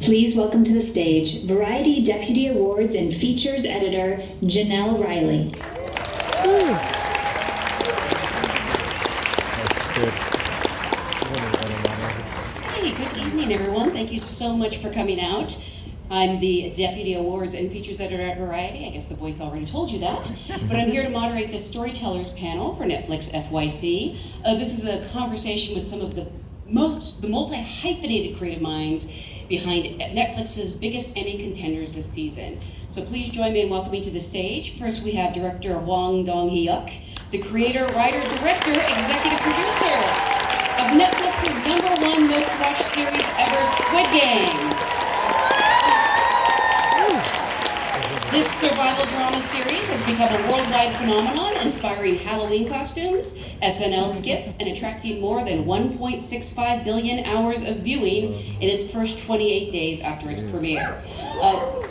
Please welcome to the stage Variety Deputy Awards and Features Editor, Janelle Riley. Hey, good evening, everyone. Thank you so much for coming out. I'm the Deputy Awards and Features Editor at Variety. I guess the voice already told you that. But I'm here to moderate the Storytellers panel for Netflix FYSEE. This is a conversation with some of the multi-hyphenated creative minds behind Netflix's biggest Emmy contenders this season. So please join me in welcoming to the stage. First, we have director Hwang Dong-hyuk, the creator, writer, director, executive producer of Netflix's #1 most watched series ever, Squid Game. This survival drama series has become a worldwide phenomenon, inspiring Halloween costumes, SNL skits, and attracting more than 1.65 billion hours of viewing in its first 28 days after its premiere.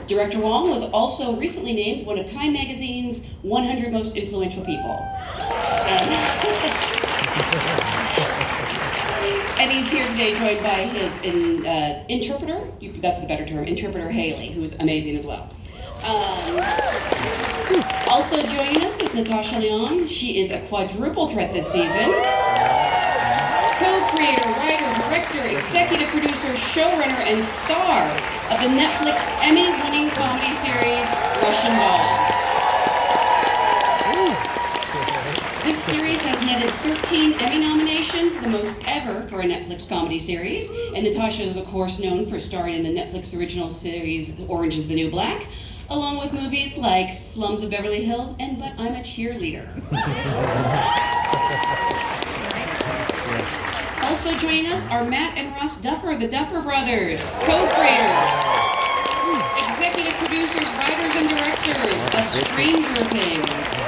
Director Wong was also recently named one of Time Magazine's 100 most influential people. And he's here today joined by his interpreter, that's the better term, interpreter Haley, who's amazing as well. Also joining us is Natasha Leon. She is a quadruple threat this season. Co-creator, writer, director, executive producer, showrunner, and star of the Netflix Emmy-winning comedy series, Russian Doll. This series has netted 13 Emmy nominations, the most ever for a Netflix comedy series. And Natasha is, of course, known for starring in the Netflix original series Orange is the New Black, along with movies like Slums of Beverly Hills and But I'm a Cheerleader. Also joining us are Matt and Ross Duffer, the Duffer Brothers, co-creators, executive producers, writers, and directors of Stranger Things.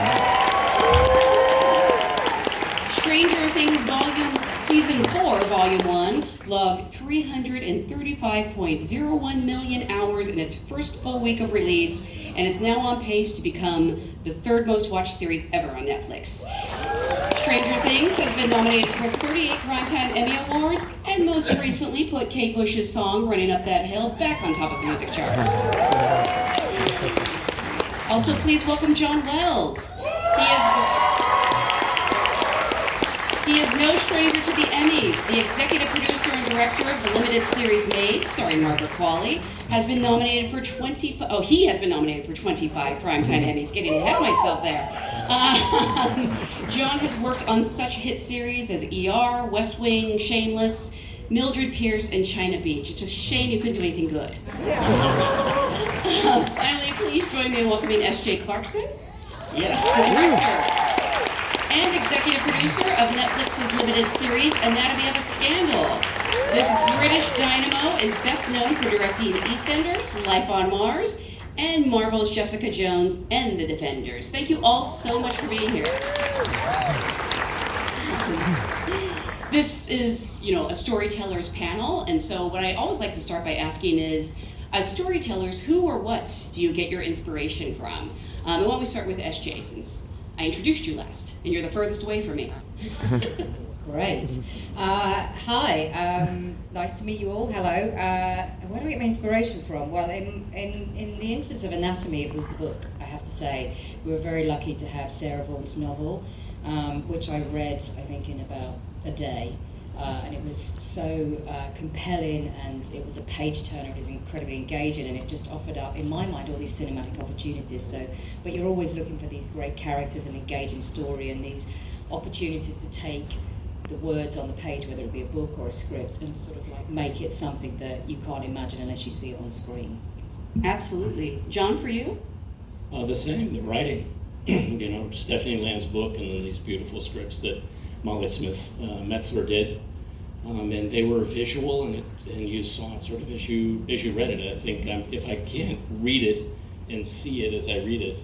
Stranger Things Season 4, Volume 1, logged 335.01 million hours in its first full week of release, and is now on pace to become the third most watched series ever on Netflix. Stranger Things has been nominated for 38 Primetime Emmy Awards, and most recently put Kate Bush's song, Running Up That Hill, back on top of the music charts. Also, please welcome John Wells. He is no stranger to the Emmys. The executive producer and director of the limited series Made, starring Margaret Qualley, has been nominated for 25 Primetime Emmys. Getting ahead of myself there. John has worked on such hit series as ER, West Wing, Shameless, Mildred Pierce, and China Beach. It's a shame you couldn't do anything good. Finally, please join me in welcoming S.J. Clarkson. Yes, the director and executive producer of Netflix's limited series Anatomy of a Scandal. This British dynamo is best known for directing EastEnders, Life on Mars, and Marvel's Jessica Jones and The Defenders. Thank you all so much for being here. This is, a storytellers panel, and so what I always like to start by asking is, as storytellers, who or what do you get your inspiration from? And why don't we start with SJ, since I introduced you last, and you're the furthest away from me. Great. Hi, nice to meet you all. Hello. Where do I get my inspiration from? Well, in the instance of Anatomy, it was the book, I have to say. We were very lucky to have Sarah Vaughan's novel, which I read, I think, in about a day. And it was so compelling, and it was a page turner. It was incredibly engaging, and it just offered up, in my mind, all these cinematic opportunities. But you're always looking for these great characters and engaging story, and these opportunities to take the words on the page, whether it be a book or a script, and sort of like make it something that you can't imagine unless you see it on screen. Absolutely. John, for you? The same, the writing. Stephanie Land's book, and then these beautiful scripts that Molly Smith Metzler did. And they were visual, and you saw it sort of as you read it. I think if I can't read it and see it as I read it,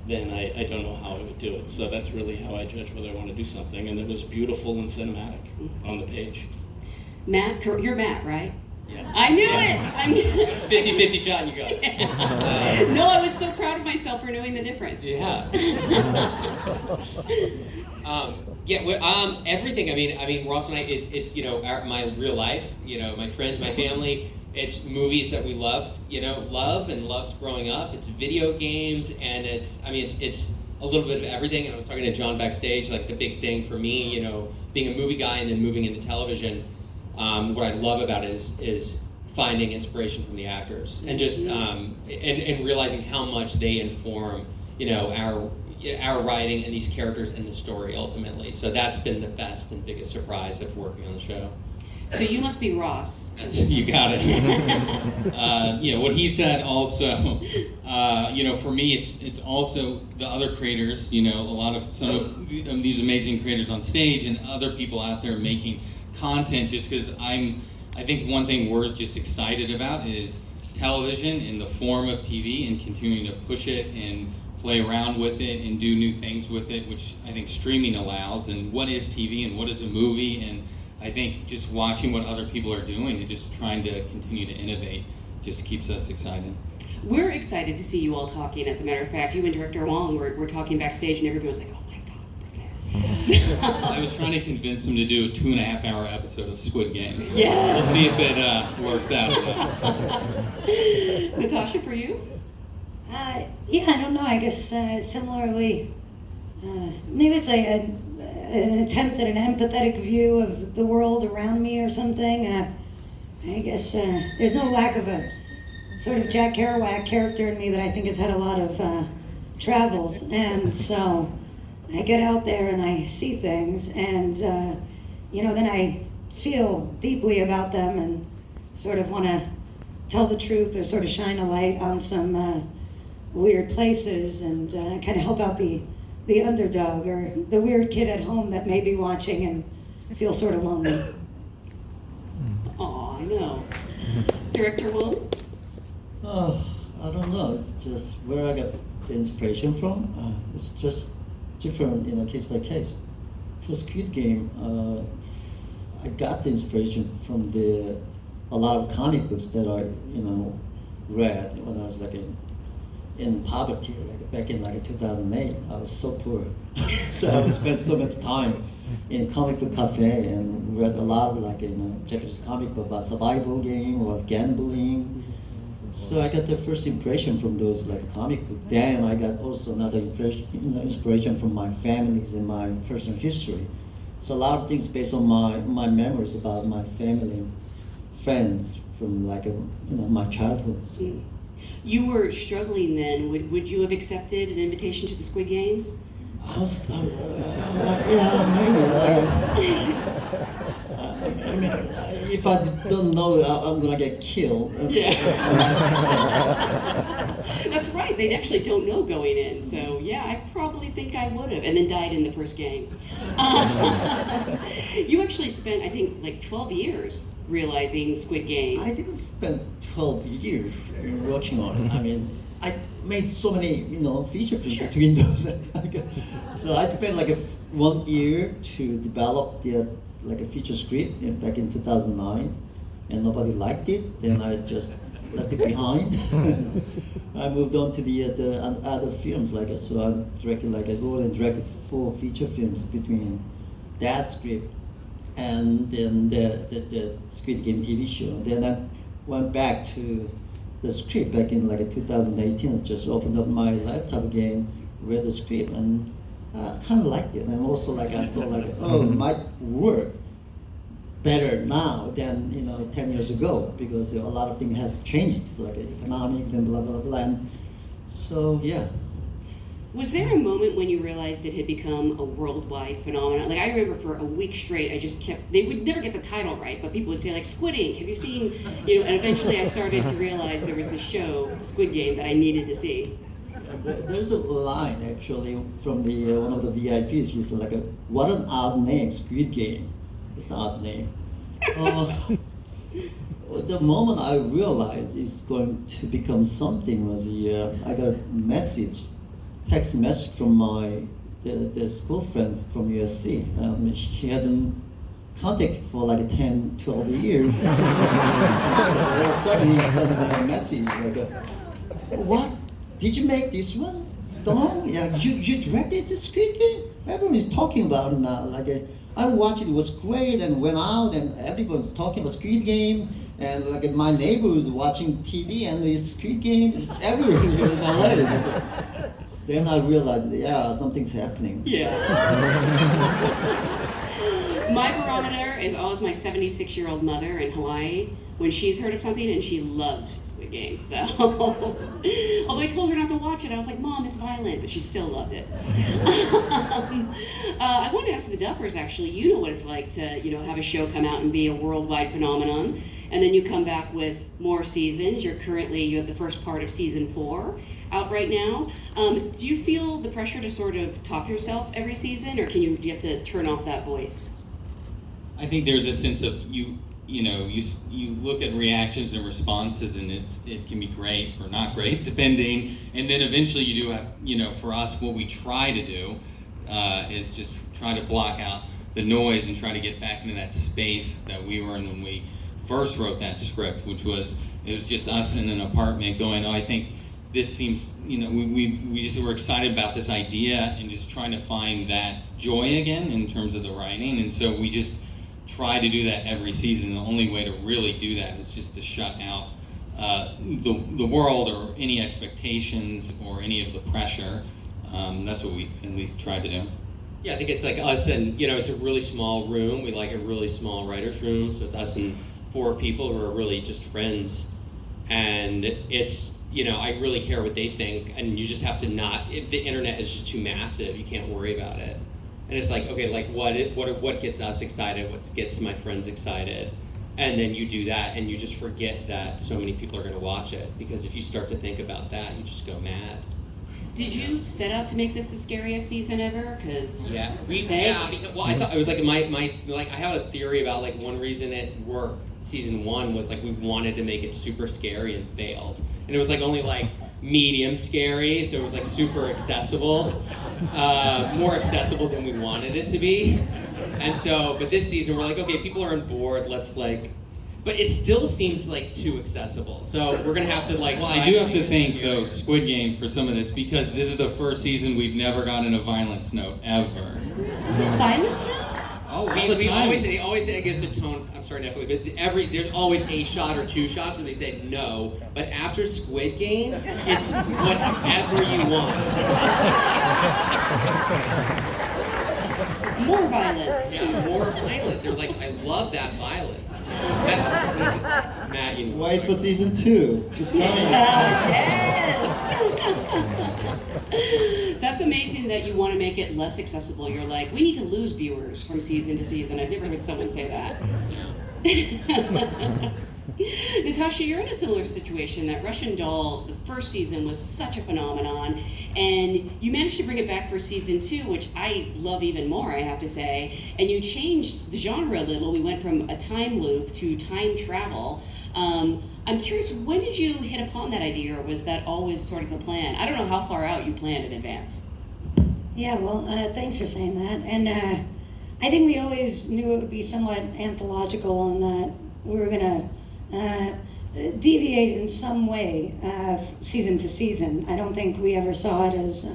then I don't know how I would do it. So that's really how I judge whether I want to do something. And it was beautiful and cinematic on the page. Matt, you're Matt, right? Yes. I knew yes. it! I knew it! 50-50 shot you got. No, I was so proud of myself for knowing the difference. Yeah. Everything. I mean, Ross and I, it's my real life. My friends, my family. It's movies that we love and loved growing up. It's video games, and it's a little bit of everything. And I was talking to John backstage, like the big thing for me, being a movie guy and then moving into television, what I love about it is finding inspiration from the actors and just and realizing how much they inform our writing and these characters and the story ultimately. So that's been the best and biggest surprise of working on the show. So you must be Ross. You got it. What he said also, for me, it's also the other creators, some of these amazing creators on stage and other people out there making content, just because I think one thing we're just excited about is television in the form of TV and continuing to push it and play around with it and do new things with it, which I think streaming allows. And what is TV and what is a movie? And I think just watching what other people are doing and just trying to continue to innovate just keeps us excited. We're excited to see you all talking. As a matter of fact, you and Director Wong were talking backstage, and everybody was like, "Oh my God, look at I was trying to convince them to do a 2.5-hour episode of Squid Game. So Yeah. We'll see if it works out. Natasha, for you? I don't know. I guess similarly, maybe it's like an attempt at an empathetic view of the world around me or something. I guess there's no lack of a sort of Jack Kerouac character in me that I think has had a lot of travels, and so I get out there and I see things, and then I feel deeply about them and sort of want to tell the truth or sort of shine a light on some weird places and kind of help out the underdog or the weird kid at home that may be watching and feel sort of lonely. Aw, I know. Director Wong? I don't know. It's just where I get the inspiration from. It's just different, case by case. For Squid Game, I got the inspiration from a lot of comic books that I, read when I was in poverty, back in 2008. I was so poor, so I spent so much time in comic book cafe and read a lot of Japanese comic book about survival game or gambling. So I got the first impression from those comic books. Then I got also another inspiration from my families and my personal history. So a lot of things based on my memories about my family, friends from my childhood. So. You were struggling then. Would you have accepted an invitation to the Squid Games? I was, maybe. If I don't know, I'm gonna get killed. Yeah. That's right. They actually don't know going in. So yeah, I probably think I would have, and then died in the first game. You actually spent, I think, 12 years realizing Squid Games. I didn't spend 12 years working on it. I mean, I made so many, feature films between those. So I spent 1 year to develop a feature script back in 2009, and nobody liked it. Then I just left it behind. I moved on to the other films. So I directed, I wrote and directed 4 feature films between that script and then the Squid Game TV show. Then I went back to the script back in 2018. I just opened up my laptop again, read the script, and I kind of liked it. And also I thought it might work better now than 10 years ago, because a lot of things has changed, economics and blah blah blah. And so yeah. Was there a moment when you realized it had become a worldwide phenomenon? I remember for a week straight, I just they would never get the title right, but people would say Squid Ink, have you seen, and eventually I started to realize there was this show, Squid Game, that I needed to see. There's a line actually from one of the VIPs. He's what an odd name, Squid Game. It's an odd name. The moment I realized it's going to become something was I got a text message from the school friend from USC. She hasn't contacted for 10, 12 years. All of a sudden he sent me a message what? Did you make this one? Don't? Yeah, you directed the Squid Game? Everyone is talking about it now. I watched it, was great, and went out, and everyone was talking about Squid Game, and like my neighbor was watching TV, and the Squid Game is everywhere here in LA. Then I realized, yeah, something's happening. Yeah. My barometer is always my 76-year-old mother in Hawaii when she's heard of something, and she loves Squid Game. So, although I told her not to watch it, I was like, Mom, it's violent, but she still loved it. I wanted to ask the Duffers, actually, you know what it's like to, have a show come out and be a worldwide phenomenon, and then you come back with more seasons. You have the first part of season 4 out right now. Do you feel the pressure to sort of top yourself every season, or do you have to turn off that voice? I think there's a sense of you look at reactions and responses, and it can be great or not great depending, and then eventually you do have, for us, what we try to do is just try to block out the noise and try to get back into that space that we were in when we first wrote that script, it was just us in an apartment going, I think this seems, we just were excited about this idea and just trying to find that joy again in terms of the writing, and so we just try to do that every season. The only way to really do that is just to shut out the world or any expectations or any of the pressure. That's what we at least try to do. Yeah, I think it's like us and, it's a really small room. We like a really small writer's room, so it's us and 4 people who are really just friends. And it's, I really care what they think, and you just have to the internet is just too massive, you can't worry about it. And it's like, okay, like what gets us excited, what gets my friends excited, and then you do that, and you just forget that so many people are going to watch it, because if you start to think about that, you just go mad. Did you set out to make this the scariest season ever? Because because I thought it was like my I have a theory about like one reason it worked season 1 was like we wanted to make it super scary and failed, and it was like only like medium scary, so it was like super accessible, more accessible than we wanted it to be. And so, but this season we're like, okay, people are on board, let's like, but it still seems like too accessible. So we're gonna have to like. Well, I do have to thank though Squid Game for some of this, because this is the first season we've never gotten a violence note ever. Violence notes? Oh, they always say against the tone. I'm sorry, Netflix, but there's always a shot or 2 shots where they say no. But after Squid Game, it's whatever you want. More violence. Yeah, more violence. They're like, I love that violence. Matt, Wait for season 2. It's coming. Yes. That's amazing that you want to make it less accessible. You're like, we need to lose viewers from season to season. I've never heard someone say that. Natasha, you're in a similar situation. That Russian Doll, the first season was such a phenomenon, and you managed to bring it back for season 2, which I love even more, I have to say. And you changed the genre a little. We went from a time loop to time travel. I'm curious, when did you hit upon that idea, or was that always sort of the plan? I don't know how far out you planned in advance. Yeah, well, thanks for saying that. And I think we always knew it would be somewhat anthological, and that we were going to deviate in some way season to season. I don't think we ever saw it as,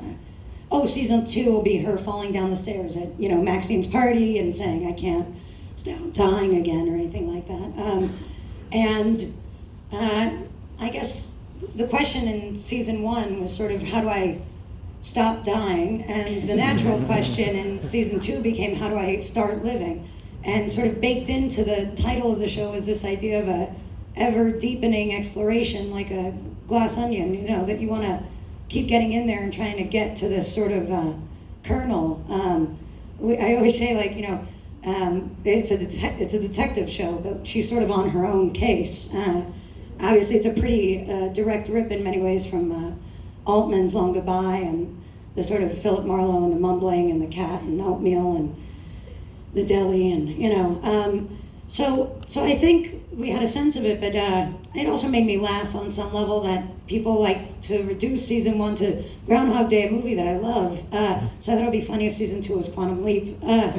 season 2 will be her falling down the stairs at, Maxine's party and saying, I can't stop dying again, or anything like that. I guess the question in season 1 was sort of, how do I stop dying? And the natural question in season 2 became, how do I start living? And sort of baked into the title of the show is this idea of a ever-deepening exploration, like a glass onion, that you want to keep getting in there and trying to get to this sort of kernel. I always say, like, it's a detective show, but she's sort of on her own case. Obviously, it's a pretty direct rip in many ways from Altman's Long Goodbye, and the sort of Philip Marlowe and the mumbling and the cat and oatmeal and the deli, and so I think we had a sense of it, but it also made me laugh on some level that people like to reduce season 1 to Groundhog Day, a movie that I love. So I thought it would be funny if season 2 was Quantum Leap, and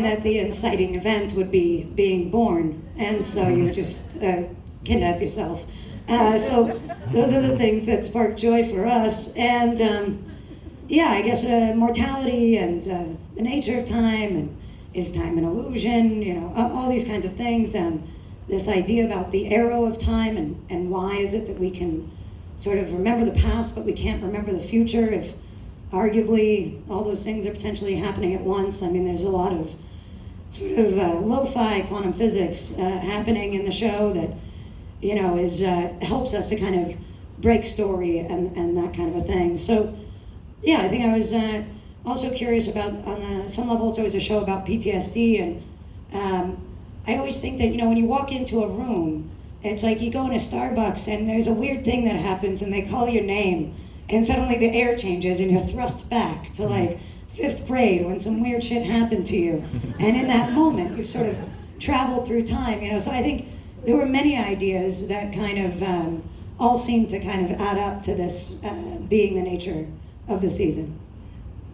that the inciting event would be being born, and so you would just kidnap yourself. So those are the things that spark joy for us, and yeah, I guess mortality and the nature of time, and is time an illusion, all these kinds of things, and this idea about the arrow of time, and why is it that we can sort of remember the past but we can't remember the future, if arguably all those things are potentially happening at once. I mean, there's a lot of sort of lo-fi quantum physics happening in the show that is helps us to kind of break story and that kind of a thing. So yeah, I think I was also curious about, on some level, it's always a show about PTSD, and I always think that, when you walk into a room, it's like you go in a Starbucks and there's a weird thing that happens and they call your name and suddenly the air changes and you're thrust back to like 5th grade when some weird shit happened to you. And in that moment, you've sort of traveled through time, So I think there were many ideas that kind of all seemed to kind of add up to this being the nature of the season.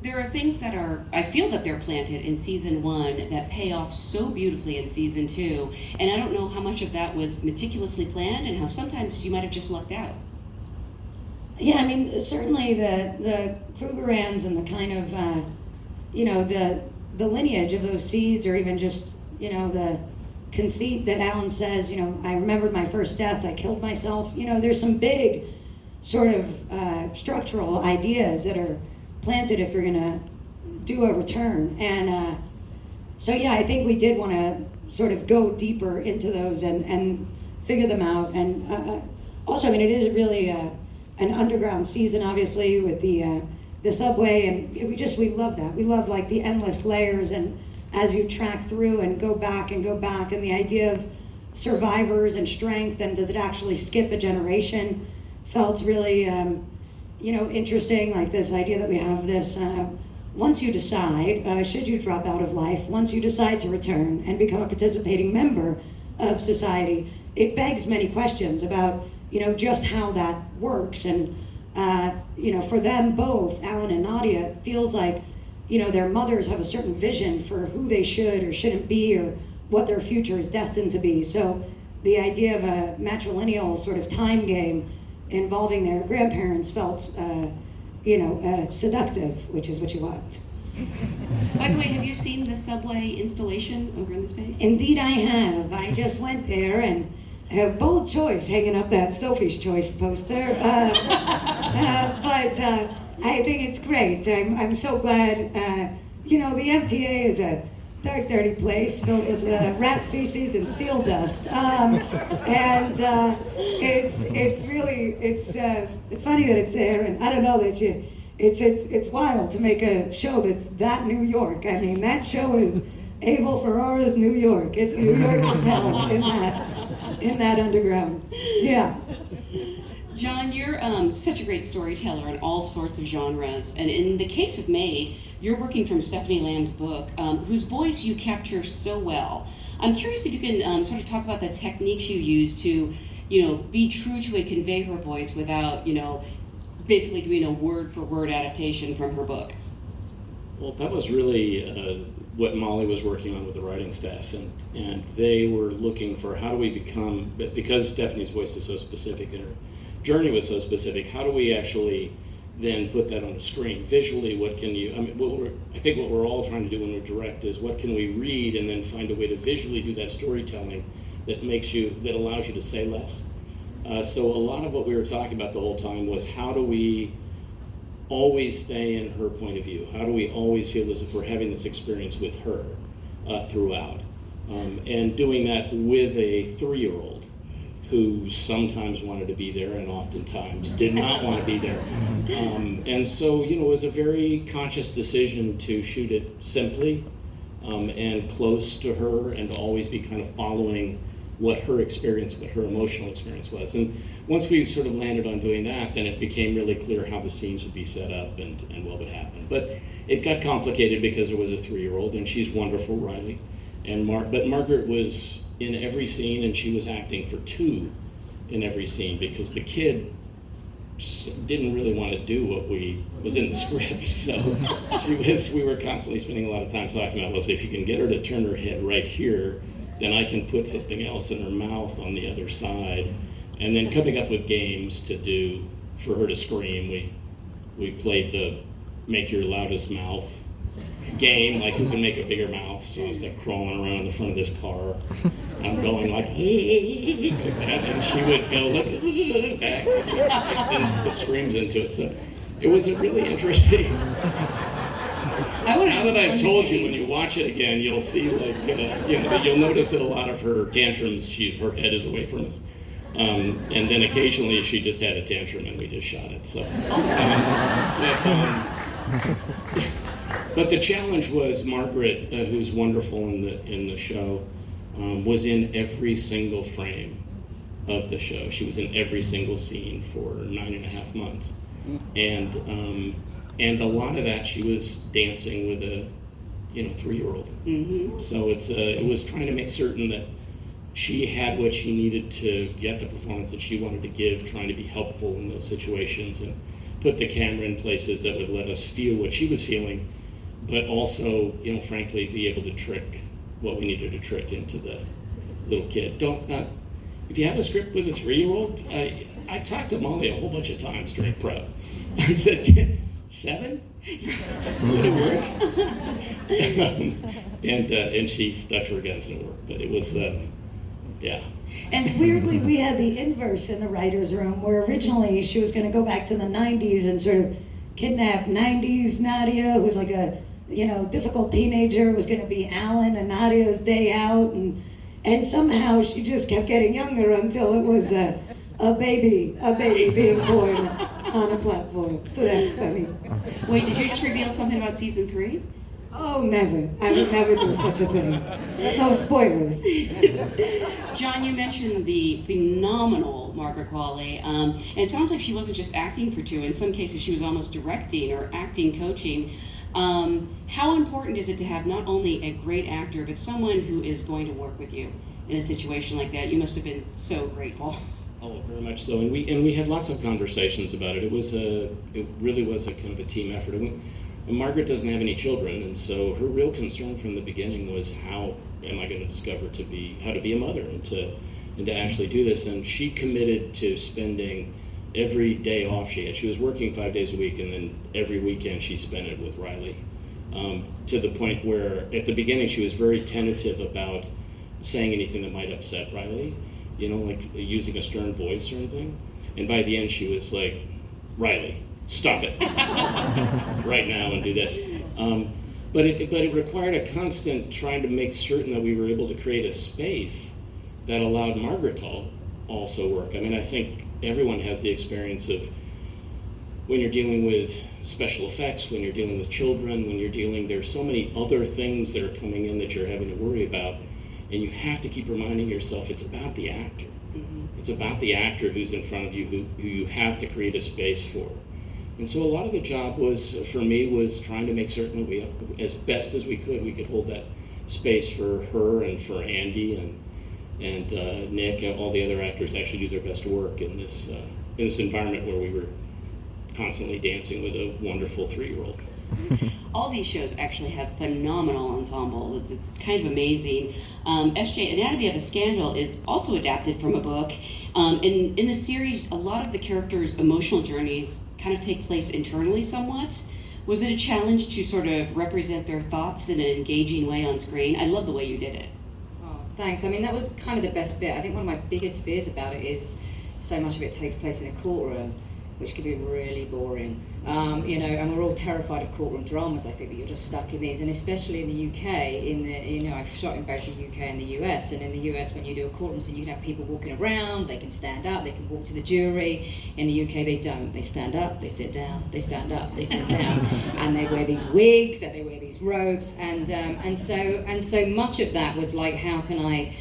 There are things that I feel that they're planted in season 1 that pay off so beautifully in season 2, and I don't know how much of that was meticulously planned and how sometimes you might have just lucked out. Yeah, I mean, certainly the Krugerrands and the kind of, the lineage of those seeds, or even just, the conceit that Alan says, I remembered my first death, I killed myself. There's some big sort of structural ideas that are planted if you're going to do a return. And so, yeah, I think we did want to sort of go deeper into those and figure them out. And also, I mean, it is really an underground season, obviously, with the subway, and we love that. We love like the endless layers, and as you track through and go back, and the idea of survivors and strength, and does it actually skip a generation, felt really interesting. Like this idea that we have this, once you decide, should you drop out of life, once you decide to return and become a participating member of society, it begs many questions about just how that works. And for them both, Alan and Nadia, it feels like their mothers have a certain vision for who they should or shouldn't be, or what their future is destined to be. So the idea of a matrilineal sort of time game involving their grandparents felt seductive, which is what you want. By the way, have you seen the subway installation over in the space? Indeed I have. I just went there, and a bold choice hanging up that Sophie's Choice poster. But I think it's great. I'm so glad. The MTA is a dark, dirty place filled with rat feces and steel dust. And it's really it's funny that it's there, and I don't know that it's wild to make a show that's that New York. I mean, that show is Abel Ferrara's New York. It's New York as hell in that underground. Yeah. John, you're such a great storyteller in all sorts of genres, and in the case of Maid, you're working from Stephanie Lamb's book, whose voice you capture so well. I'm curious if you can sort of talk about the techniques you use to, be true to and convey her voice without, basically doing a word-for-word adaptation from her book. Well, that was really what Molly was working on with the writing staff, and they were looking for how do we become, because Stephanie's voice is so specific and her journey was so specific, how do we actually then put that on the screen? Visually, what can you, I think what we're all trying to do when we direct is what can we read and then find a way to visually do that storytelling that allows you to say less. So a lot of what we were talking about the whole time was how do we always stay in her point of view? How do we always feel as if we're having this experience with her throughout? And doing that with a 3-year-old who sometimes wanted to be there and oftentimes did not want to be there. And so, it was a very conscious decision to shoot it simply and close to her, and to always be kind of following what her experience, what her emotional experience was. And once we sort of landed on doing that, then it became really clear how the scenes would be set up and what would happen. But it got complicated because there was a 3-year-old, and she's wonderful, Riley. But Margaret was in every scene, and she was acting for 2 in every scene, because the kid didn't really want to do what was in the script. So we were constantly spending a lot of time talking about, well, if you can get her to turn her head right here, then I can put something else in her mouth on the other side. And then coming up with games to do for her to scream. We played make your loudest mouth game, like who can make a bigger mouth. So I was like crawling around the front of this car, going like that, and she would go like back and put screams into it. So it was a really interesting. Now that I've told you, when you watch it again, you'll see like you'll notice that a lot of her tantrums, her head is away from us. And then occasionally she just had a tantrum and we just shot it. So, but the challenge was Margaret, who's wonderful in the show, was in every single frame of the show. She was in every single scene for 9.5 months, and a lot of that she was dancing with a 3-year-old. Mm-hmm. So it was trying to make certain that she had what she needed to get the performance that she wanted to give, trying to be helpful in those situations and put the camera in places that would let us feel what she was feeling, but also, frankly, be able to trick what we needed to trick into the little kid. If you have a script with a 3-year-old, I talked to Molly a whole bunch of times during prep. I said, 7? Would it work? And she stuck to her guns and it worked, but it was, yeah. And weirdly, we had the inverse in the writer's room, where originally she was going to go back to the 90s and sort of kidnap 90s Nadia, who was like a, difficult teenager, was going to be Alan and Nadia's day out, and somehow she just kept getting younger until it was a baby being born on a platform. So that's funny. Wait, did you just reveal something about season 3? Oh, never. I would never do such a thing. No spoilers. John, you mentioned the phenomenal Margaret Qualley, and it sounds like she wasn't just acting for 2. In some cases, she was almost directing or acting, coaching. How important is it to have not only a great actor, but someone who is going to work with you in a situation like that? You must have been so grateful. Oh, very much so. And we had lots of conversations about it. It really was a kind of a team effort. Margaret doesn't have any children, and so her real concern from the beginning was, how am I going to discover how to be a mother and to actually do this? And she committed to spending every day off she had. She was working 5 days a week, and then every weekend she spent it with Riley, to the point where at the beginning she was very tentative about saying anything that might upset Riley, like using a stern voice or anything. And by the end she was like, Riley, stop it right now and do this. But it required a constant trying to make certain that we were able to create a space that allowed Margaret to also work. I mean, I think everyone has the experience of when you're dealing with special effects, when you're dealing with children, there's so many other things that are coming in that you're having to worry about, and you have to keep reminding yourself it's about the actor. Mm-hmm. It's about the actor who's in front of you, who you have to create a space for. And so a lot of the job for me was trying to make certain that we, as best as we could hold that space for her and for Andy and Nick and all the other actors to actually do their best work in this environment where we were constantly dancing with a wonderful 3-year-old. All these shows actually have phenomenal ensembles. It's kind of amazing. SJ, Anatomy of a Scandal is also adapted from a book. In the series, a lot of the characters' emotional journeys kind of take place internally somewhat. Was it a challenge to sort of represent their thoughts in an engaging way on screen? I love the way you did it. Oh, thanks. I mean, that was kind of the best bit. I think one of my biggest fears about it is so much of it takes place in a courtroom, which can be really boring. And we're all terrified of courtroom dramas. I think that you're just stuck in these, and especially in the UK. I've shot in both the UK and the US. And in the US, when you do a courtroom scene, you can have people walking around. They can stand up. They can walk to the jury. In the UK, they don't. They stand up. They sit down. They stand up. They sit down. And they wear these wigs and they wear these robes. And so much of that was like, how can I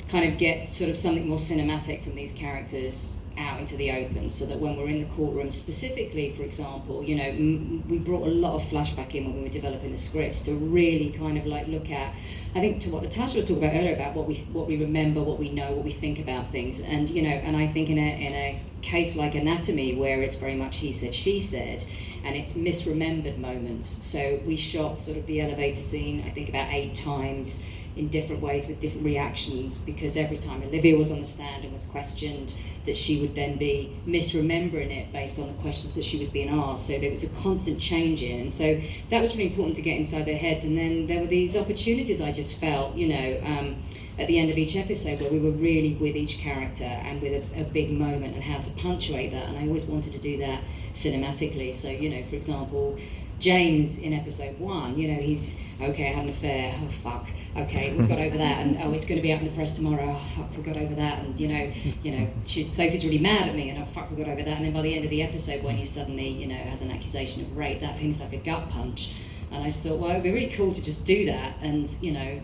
kind of get sort of something more cinematic from these characters out into the open, so that when we're in the courtroom, specifically, for example, we brought a lot of flashback in when we were developing the scripts to really kind of like look at, I think, to what Natasha was talking about earlier about what we remember, what we know, what we think about things, and and I think in a case like Anatomy, where it's very much he said, she said, and it's misremembered moments. So we shot sort of the elevator scene, I think, about 8 times. in different ways with different reactions, because every time Olivia was on the stand and was questioned, that she would then be misremembering it based on the questions that she was being asked. So there was a constant changing, and so that was really important to get inside their heads. And then there were these opportunities I just felt, at the end of each episode, where we were really with each character and with a big moment and how to punctuate that. And I always wanted to do that cinematically. So, for example, James in episode 1, he's, okay, I had an affair, oh fuck, okay, we've got over that, and oh, it's going to be out in the press tomorrow, oh fuck, we got over that, and Sophie's really mad at me, and oh fuck, we got over that. And then by the end of the episode, when he suddenly, has an accusation of rape, that thing's like a gut punch. And I just thought, well, it'd be really cool to just do that. And,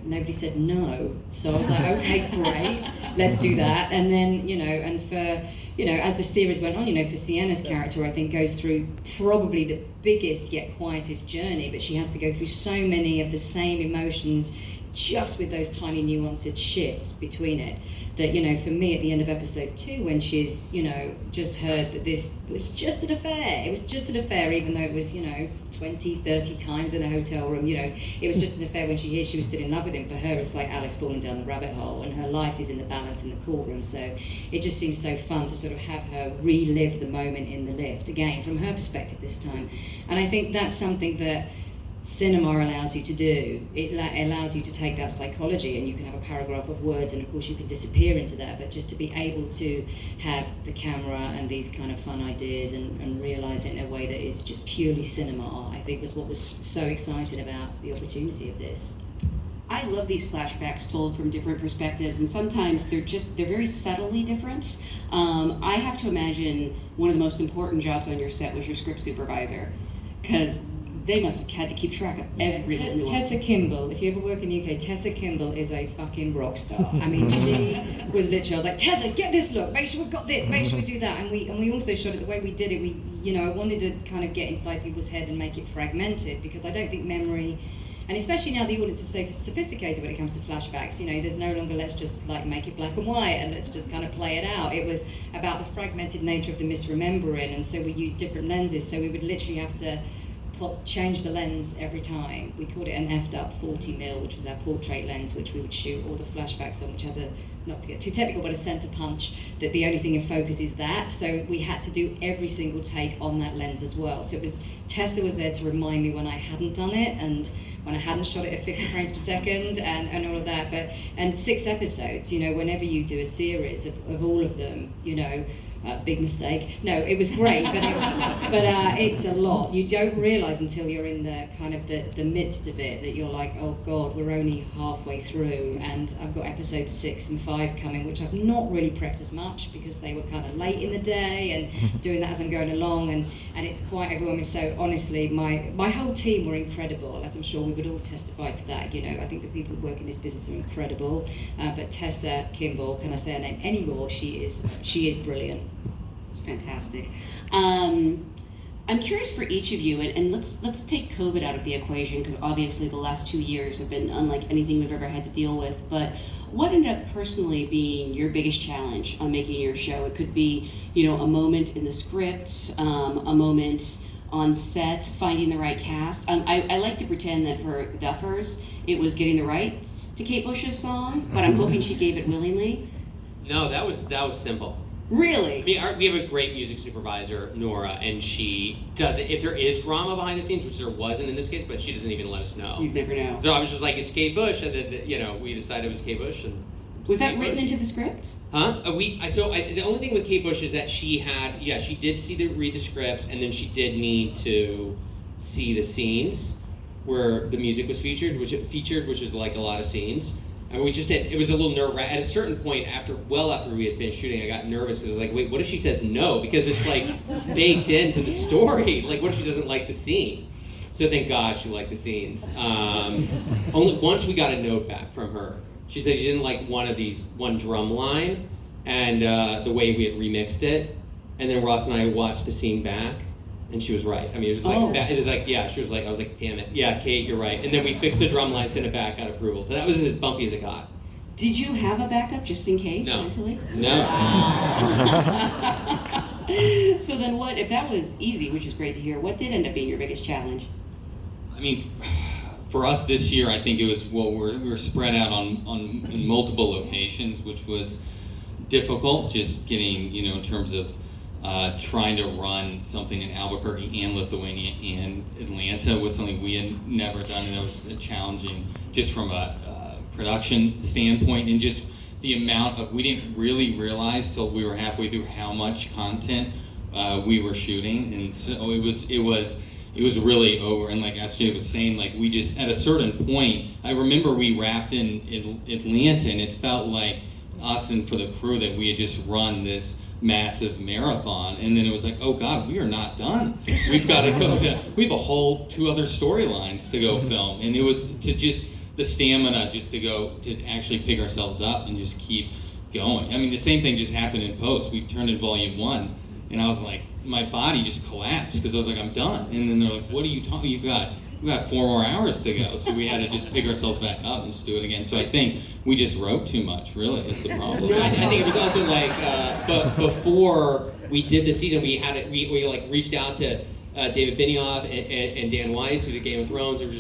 nobody said no. So I was like, okay, great, let's do that. And then, and for, as the series went on, for Sienna's character, I think goes through probably the biggest yet quietest journey, but she has to go through so many of the same emotions, just with those tiny nuanced shifts between it, that, for me at the end of episode 2, when she's, just heard that this was just an affair, it was just an affair, even though it was, 20, 30 times in a hotel room, it was just an affair. When she hears she was still in love with him, for her it's like Alice falling down the rabbit hole, and her life is in the balance in the courtroom. So it just seems so fun to sort of have her relive the moment in the lift, again, from her perspective this time. And I think that's something that cinema allows you to do. It allows you to take that psychology, and you can have a paragraph of words, and of course you can disappear into that, but just to be able to have the camera and these kind of fun ideas and realise it in a way that is just purely cinema, I think was what was so exciting about the opportunity of this. I love these flashbacks told from different perspectives, and sometimes they're very subtly different. I have to imagine one of the most important jobs on your set was your script supervisor, because they must have had to keep track of every little nuance. Tessa Kimball, if you ever work in the UK, Tessa Kimball is a fucking rock star. I mean, she was literally, I was like, Tessa, get this look, make sure we've got this, make sure we do that. And we also shot it the way we did it. I wanted to kind of get inside people's head and make it fragmented, because I don't think memory, and especially now the audience is so sophisticated when it comes to flashbacks, there's no longer let's just make it black and white and let's just kind of play it out. It was about the fragmented nature of the misremembering, and so we used different lenses, so we would literally have to change the lens every time. We called it an effed up 40mm, which was our portrait lens, which we would shoot all the flashbacks on, which has not to get too technical, but a center punch, that the only thing in focus is that. So we had to do every single take on that lens as well. So Tessa was there to remind me when I hadn't done it, and when I hadn't shot it at 50 frames per second, and all of that. And 6 episodes, whenever you do a series of all of them, big mistake. No, it was great, but it's a lot. You don't realise until you're in the kind of the midst of it that you're like, oh God, we're only halfway through, and I've got episodes 6 and 5 coming, which I've not really prepped as much because they were kind of late in the day and doing that as I'm going along, and it's quite overwhelming. So honestly, my whole team were incredible, as I'm sure we would all testify to that. I think the people who work in this business are incredible, but Tessa Kimball, can I say her name anymore? She is brilliant. It's fantastic. I'm curious for each of you, and let's take COVID out of the equation, because obviously the last 2 years have been unlike anything we've ever had to deal with. But what ended up personally being your biggest challenge on making your show? It could be, a moment in the script, a moment on set, finding the right cast. I like to pretend that for the Duffers, it was getting the rights to Kate Bush's song, but I'm hoping she gave it willingly. No, that was simple. Really? I mean, we have a great music supervisor, Nora, and she does it. If there is drama behind the scenes, which there wasn't in this case, but she doesn't even let us know. You'd never know. So I was just like, it's Kate Bush, and then we decided it was Kate Bush. And was that written into the script? Huh? The only thing with Kate Bush is that she did read the scripts, and then she did need to see the scenes where the music was featured, which is like a lot of scenes. And it was a little nerve-wracking. At a certain point, after we had finished shooting, I got nervous because I was like, wait, what if she says no? Because it's like baked into the story. Like, what if she doesn't like the scene? So thank God she liked the scenes. Only once we got a note back from her. She said she didn't like one drum line, and the way we had remixed it. And then Ross and I watched the scene back, and she was right. I mean, she was like, I was like, damn it. Yeah, Kate, you're right. And then we fixed the drum line, sent it back, got approval. But that was as bumpy as it got. Did you have a backup just in case, mentally? No. So then if that was easy, which is great to hear, what did end up being your biggest challenge? I mean, for us this year, I think it was, well, we were spread out in multiple locations, which was difficult, just getting, in terms of trying to run something in Albuquerque and Lithuania and Atlanta was something we had never done, and that was challenging just from a production standpoint, and just the amount of, we didn't really realize till we were halfway through how much content we were shooting, and so it was really over. And like SJ was saying, like, we just, at a certain point, I remember we wrapped in Atlanta, and it felt like us and for the crew that we had just run this massive marathon, and then it was like, oh God, we are not done. We've got to go to, we have a whole 2 other storylines to go film, and it was to just the stamina just to go to actually pick ourselves up and just keep going. I mean, the same thing just happened in post. We've turned in volume 1, and I was like, my body just collapsed because I was like, I'm done. And then they're like, what are you talking? We've got 4 more hours to go. So we had to just pick ourselves back up and just do it again. So I think we just wrote too much, really, is the problem. No, I think it was also like, but before we did the season, we like reached out to David Benioff and Dan Weiss, who did Game of Thrones, and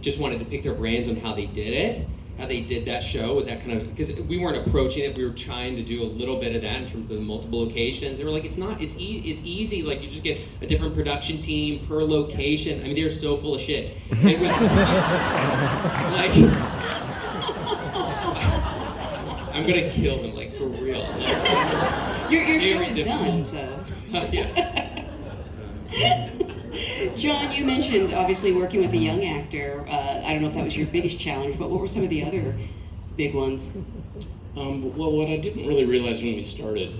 just wanted to pick their brains on how they did it, how they did that show with that kind of, because we weren't approaching it, we were trying to do a little bit of that in terms of the multiple locations. They were like, it's easy, like you just get a different production team per location. I mean, they're so full of shit. It was like, I'm gonna kill them, like, for real. Like, Your show is done, so. yeah. John, you mentioned obviously working with a young actor. I don't know if that was your biggest challenge, but what were some of the other big ones? Well, what I didn't really realize when we started,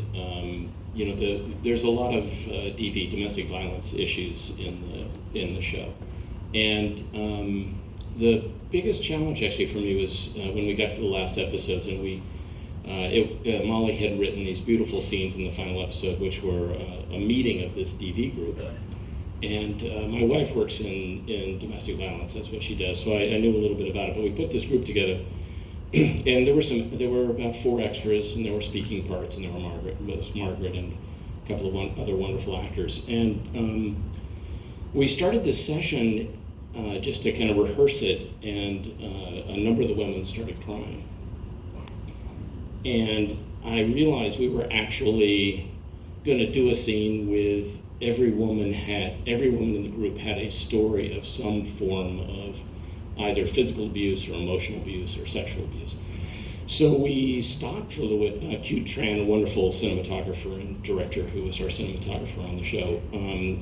there's a lot of DV, domestic violence issues in the show, and the biggest challenge actually for me was when we got to the last episodes, and Molly had written these beautiful scenes in the final episode, which were a meeting of this DV group. And my wife works in domestic violence. That's what she does. So I knew a little bit about it. But we put this group together, and there were about 4 extras, and there were speaking parts, and there were Margaret and a couple of other wonderful actors. And we started this session just to kind of rehearse it, and a number of the women started crying. And I realized we were actually going to do a scene with every woman in the group had a story of some form of either physical abuse or emotional abuse or sexual abuse. So we stopped for a little bit. Cute Tran, a wonderful cinematographer and director who was our cinematographer on the show,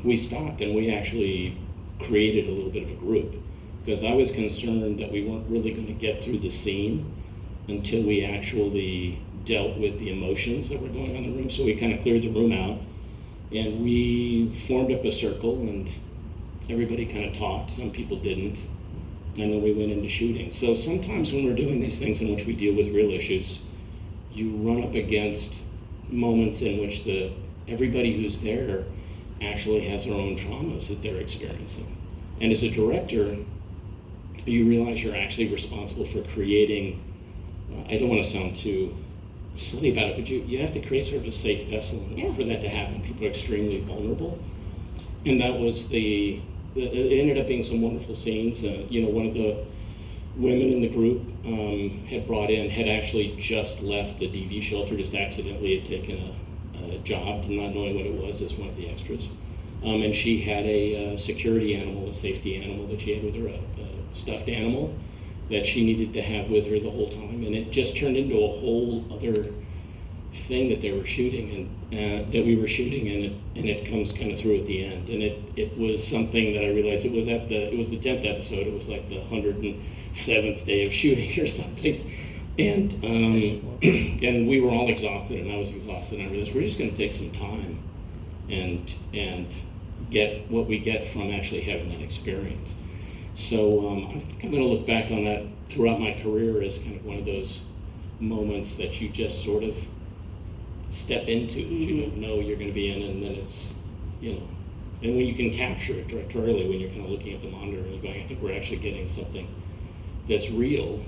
we stopped and we actually created a little bit of a group, because I was concerned that we weren't really going to get through the scene until we actually dealt with the emotions that were going on in the room. So we kind of cleared the room out, and we formed up a circle, and everybody kind of talked. Some people didn't, and then we went into shooting. So sometimes when we're doing these things in which we deal with real issues, you run up against moments in which everybody who's there actually has their own traumas that they're experiencing. And as a director, you realize you're actually responsible for creating, I don't want to sound too silly about it, but you have to create sort of a safe vessel for that to happen. People are extremely vulnerable. And that was it ended up being some wonderful scenes. One of the women in the group had actually just left the DV shelter, just accidentally had taken a job, not knowing what it was, as one of the extras. And she had a security animal, a safety animal that she had with her, a stuffed animal that she needed to have with her the whole time, and it just turned into a whole other thing that they were shooting, and that we were shooting, and it comes kind of through at the end, and it was something that I realized it was the 10th episode. It was like the 107th day of shooting or something, and and we were all exhausted, and I was exhausted, and I realized we're just going to take some time and get what we get from actually having that experience. So I think I'm going to look back on that throughout my career as kind of one of those moments that you just sort of step into, that you don't know you're going to be in, and then it's, and when you can capture it directorially, when you're kind of looking at the monitor and you're going, I think we're actually getting something that's real,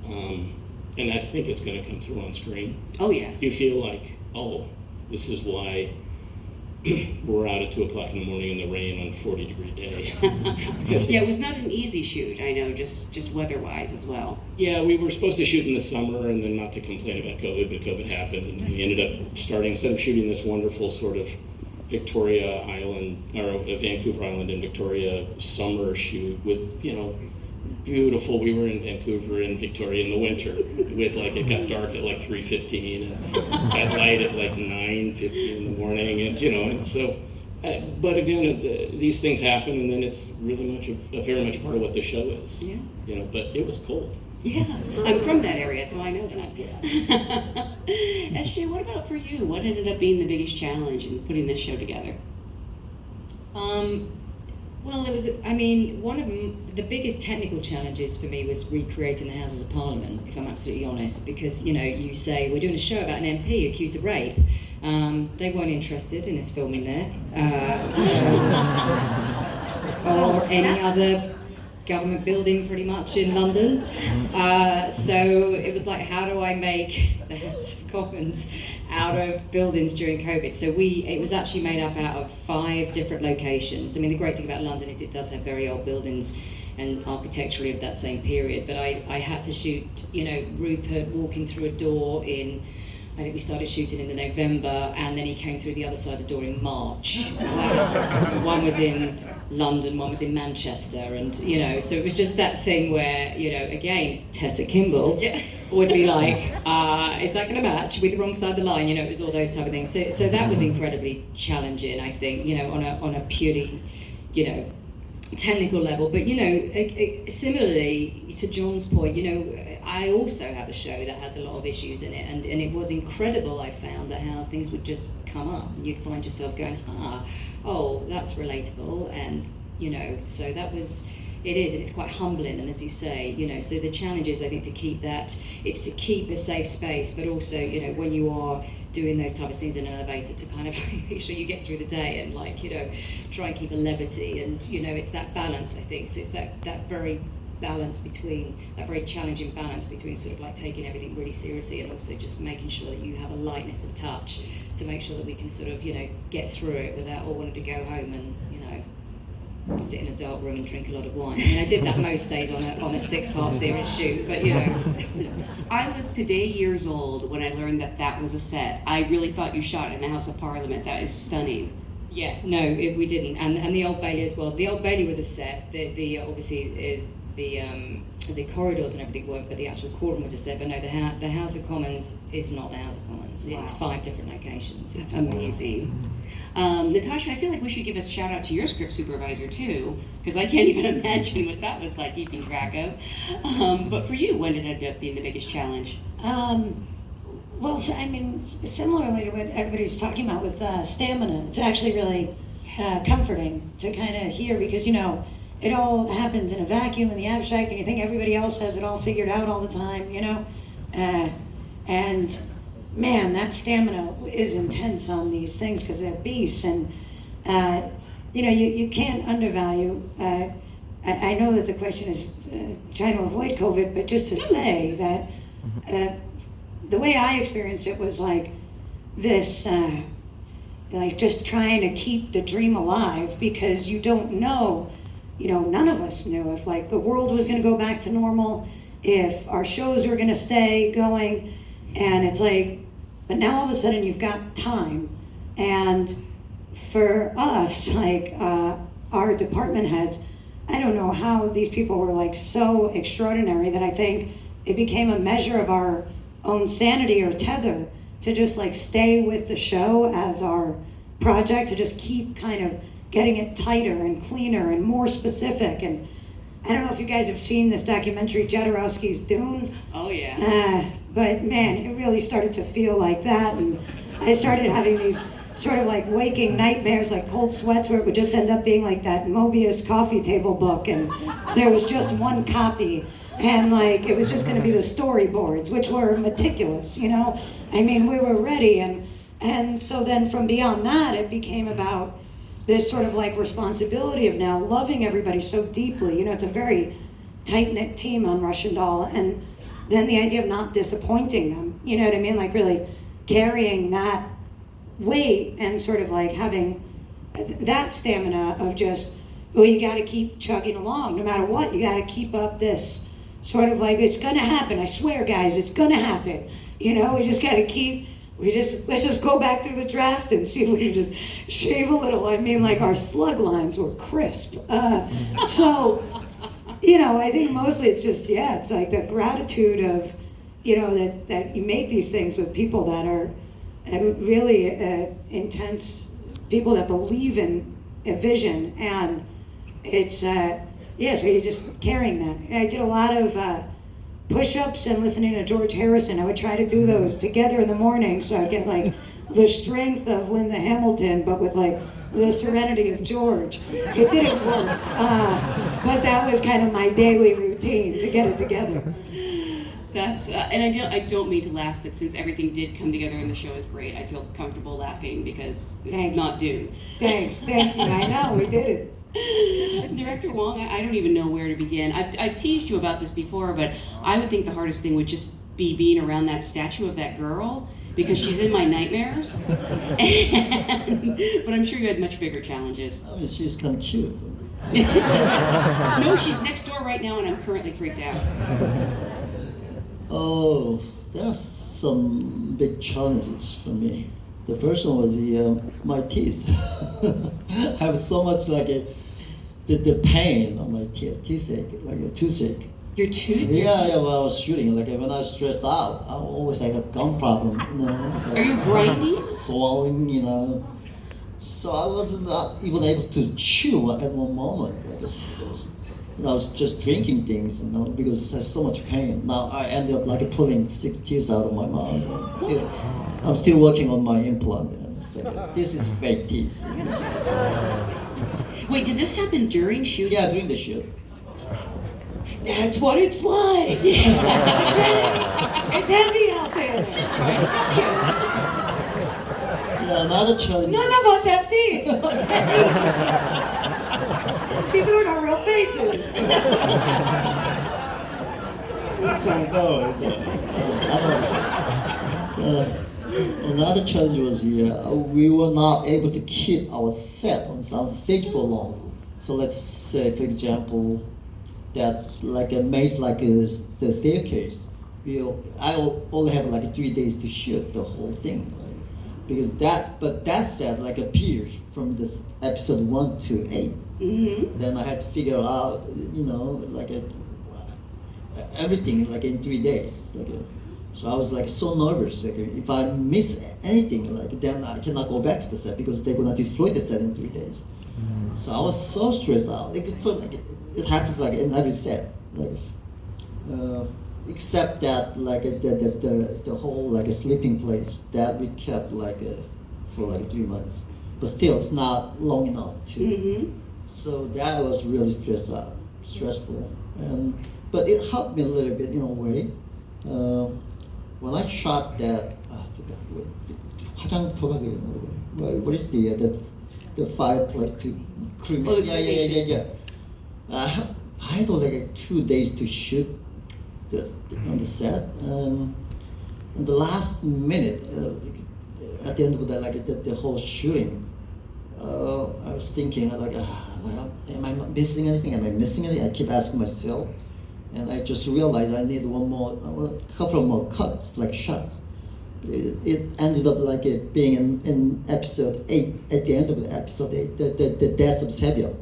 and I think it's going to come through on screen. Oh yeah. You feel like, oh, this is why we're out at 2 o'clock in the morning in the rain on a 40-degree day. Yeah, it was not an easy shoot, I know, just weather-wise as well. Yeah, we were supposed to shoot in the summer, and then not to complain about COVID, but COVID happened, and we ended up starting, instead of shooting this wonderful sort of Victoria Island, or Vancouver Island and Victoria summer shoot with, you know, beautiful. We were in Vancouver and Victoria in the winter with like, it got dark at like 3:15 and got light at like 9:50 in the morning, and you know, and so, but again, these things happen, and then it's really much very much part of what the show is. Yeah. You know, but it was cold. Yeah, I'm from that area, so I know that. SJ, what about for you? What ended up being the biggest challenge in putting this show together? Well, it was, I mean, one of the biggest technical challenges for me was recreating the Houses of Parliament, if I'm absolutely honest, because, you know, you say, we're doing a show about an MP accused of rape. They weren't interested in us filming there. Or any other government building pretty much in London. So it was like, how do I make the House of Commons out of buildings during COVID? So it was actually made up out of 5 different locations. I mean, the great thing about London is it does have very old buildings and architecturally of that same period, but I had to shoot, you know, Rupert walking through a door in, I think we started shooting in the November, and then he came through the other side of the door in March. One was in London, one was in Manchester, and, you know, so it was just that thing where, you know, again, Tessa Kimball would be like, is that going to match with the wrong side of the line? You know, it was all those type of things. So that was incredibly challenging, I think, you know, on a purely, you know, technical level. But, you know, similarly to John's point, you know, I also have a show that has a lot of issues in it, and it was incredible, I found, that how things would just come up and you'd find yourself going, oh, that's relatable, and, you know, so that was, it is, and it's quite humbling, and as you say, you know, so the challenge is, I think, to keep that, it's to keep a safe space, but also, you know, when you are doing those type of scenes in an elevator, to kind of make sure you get through the day and, like, you know, try and keep a levity, and, you know, it's that balance, I think, so it's that very balance between, that very challenging balance between sort of like taking everything really seriously and also just making sure that you have a lightness of touch to make sure that we can sort of, you know, get through it without all wanting to go home and, you know, sit in a dark room and drink a lot of wine. I mean, I did that most days on a 6-part series shoot, but, you know. I was today years old when I learned that was a set. I really thought you shot in the House of Parliament. That is stunning. Yeah, no, we didn't, and the Old Bailey as well. The Old Bailey was a set. The obviously the corridors and everything weren't, but the actual courtroom was a set. But no, the House of Commons is not the House of Commons. Wow. It's 5 different locations. That's amazing. Natasha, I feel like we should give a shout out to your script supervisor too, because I can't even imagine what that was like keeping track of. But for you, when did it end up being the biggest challenge? Well, so, I mean, similarly to what everybody's talking about with stamina, it's actually really comforting to kind of hear, because, you know, it all happens in a vacuum in the abstract, and you think everybody else has it all figured out all the time, you know? And man, that stamina is intense on these things because they're beasts, and you know, you can't undervalue. I know that the question is trying to avoid COVID, but just to say that the way I experienced it was like this, like just trying to keep the dream alive, because you don't know. You know, none of us knew if like the world was going to go back to normal, if our shows were going to stay going, and it's like, but now all of a sudden you've got time, and for us, like our department heads, I don't know how these people were like so extraordinary that I think it became a measure of our own sanity or tether to just like stay with the show as our project, to just keep kind of getting it tighter and cleaner and more specific. And I don't know if you guys have seen this documentary, Jodorowsky's Dune. Oh yeah. But man, it really started to feel like that, and I started having these sort of like waking nightmares, like cold sweats, where it would just end up being like that Mobius coffee table book, and there was just one copy, and like it was just going to be the storyboards, which were meticulous, you know. I mean, we were ready, and so then from beyond that, it became about this sort of like responsibility of now loving everybody so deeply. You know, it's a very tight-knit team on Russian Doll, and then the idea of not disappointing them, you know what I mean? Like really carrying that weight and sort of like having that stamina of just, well, you got to keep chugging along no matter what. You got to keep up this sort of like, it's going to happen. I swear, guys, it's going to happen. You know, we just got to keep, let's just go back through the draft and see if we can just shave a little. I mean, like our slug lines were crisp. So, you know, I think mostly it's just, yeah, it's like the gratitude of, you know, that you make these things with people that are really intense, people that believe in a vision, and it's, so you're just carrying that. I did a lot of push-ups and listening to George Harrison. I would try to do those together in the morning so I'd get like the strength of Linda Hamilton, but with like the serenity of George. It didn't work, but that was kind of my daily routine to get it together. That's and I don't mean to laugh, but since everything did come together and the show is great, I feel comfortable laughing because it's not Dune. Thanks, thank you. I know we did it. Director Wong, I don't even know where to begin. I've teased you about this before, but I would think the hardest thing would just be being around that statue of that girl, because she's in my nightmares. But I'm sure you had much bigger challenges. I mean, she's kind of cute. No, she's next door right now, and I'm currently freaked out. Oh, there are some big challenges for me. The first one was my teeth. I have so much like the pain on my toothache, like a toothache. Your tooth? Yeah, when I was shooting, like when I was stressed out, I always had a gum problem. You know, so Are you grinding? Swallowing, you know. So I was not even able to chew at one moment. I was just drinking things, you know, because there's so much pain. Now I ended up like pulling 6 teeth out of my mouth. And I'm still working on my implant. You know. It's like, this is fake teeth. You know. Wait, did this happen during shooting? Yeah, during the shoot. That's what it's like. It's heavy out there. Just trying to tell you. Yeah, another challenge. None of us have teeth. These aren't our real faces. I'm sorry. No, I don't understand. Another challenge was we were not able to keep our set on the stage for long. So let's say, for example, that like a maze like the staircase. I only have like 3 days to shoot the whole thing, because that set like appears from this episode 1 to 8. Mm-hmm. Then I had to figure out, you know, like everything like in 3 days. So I was like so nervous. Like if I miss anything, like then I cannot go back to the set because they're gonna destroy the set in 3 days. So I was so stressed out. It happens like in every set, like except that like the whole like a sleeping place that we kept like for like 3 months, but still it's not long enough to. Mm-hmm. So that was really stressful, but it helped me a little bit in a way. When I shot that, I forgot what is the fireplace to cremate? Oh, yeah. I had like 2 days to shoot on the set, and the last minute, at the end of the whole shooting, I was thinking like, am I missing anything? Am I missing anything? I keep asking myself, and I just realized I need a couple more cuts, like shots. It ended up like it being in episode 8, at the end of the episode 8, the death of Samuel.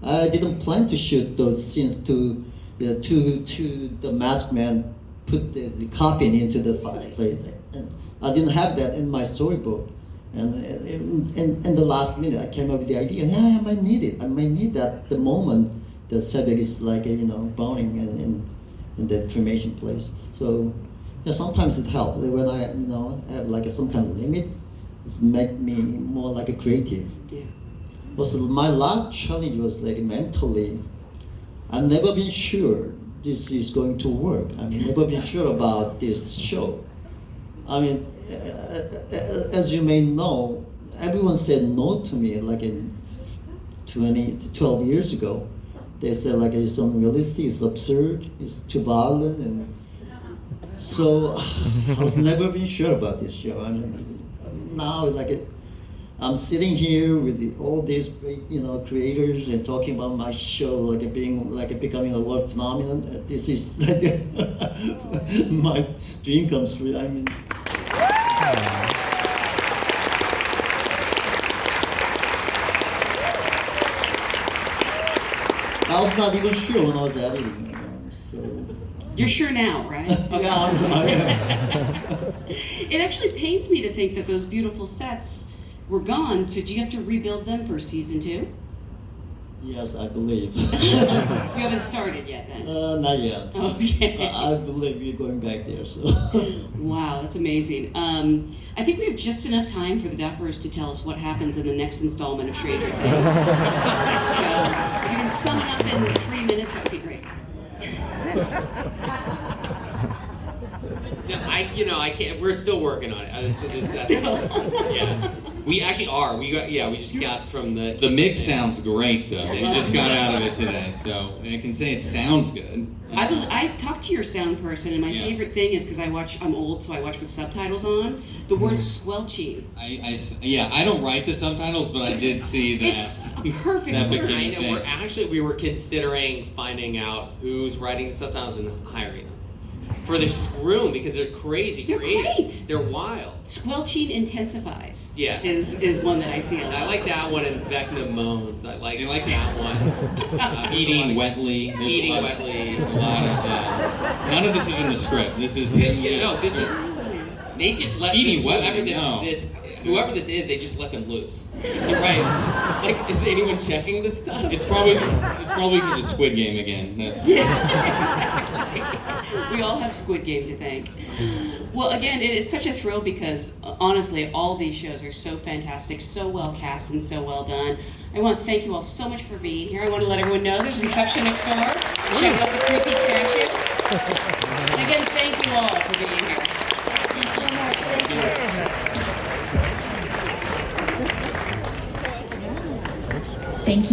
I didn't plan to shoot those scenes to the masked man put the coffin into the fireplace, and I didn't have that in my storybook. And in the last minute, I came up with the idea. Yeah, I might need it. I might need that the moment the subject is like burning in the cremation place. So yeah, sometimes it helps when I have like some kind of limit. It's make me more like a creative. Yeah. Also, my last challenge was like mentally. I've never been sure this is going to work. I've never been sure about this show. I mean, as you may know, everyone said no to me like in 12 years ago. They said like it's unrealistic, it's absurd, it's too violent, and so I was never been sure about this show. I mean, now it's like I'm sitting here with all these great, creators and talking about my show like becoming a world phenomenon. This is like my dream comes true. I mean. I was not even sure when I was editing, so. You're sure now, right? Okay. Yeah, I am. It actually pains me to think that those beautiful sets were gone. So do you have to rebuild them for season 2? Yes, I believe. You haven't started yet, then? Not yet. Okay. I believe you're going back there, so. Wow, that's amazing. I think we have just enough time for the Duffers to tell us what happens in the next installment of Stranger Things. So if you can sum it up in 3 minutes, that would be great. No, I can't. We're still working on it. Yeah, we actually are. We just got from the. The mix sounds great, though. They just got out of it today, so I can say it sounds good. I talked to your sound person, and my favorite thing is because I'm old, so I watch with subtitles on. The word squelching. I don't write the subtitles, but I did see that. It's perfect. That word. became a thing. We were considering finding out who's writing the subtitles and hiring them for this room because they're crazy They're creative. great. They're wild. Squelching intensifies. Yeah. Is one that I see a lot. I like that one, and Vecna moans. I like that one. Eating wetly. Eating wetly. There's a lot of that. None of this is in the script. This is No, this is. They just let Eating whoever this is, they just let them loose. You're right. Like, is anyone checking this stuff? It's probably because of Squid Game again. That's Yes, exactly. We all have Squid Game to thank. Well, again, it's such a thrill because honestly, all these shows are so fantastic, so well cast, and so well done. I want to thank you all so much for being here. I want to let everyone know there's a reception next door. Check out the creepy statue. And again, thank you all for being here. Thank you so much. Thank you. Thank you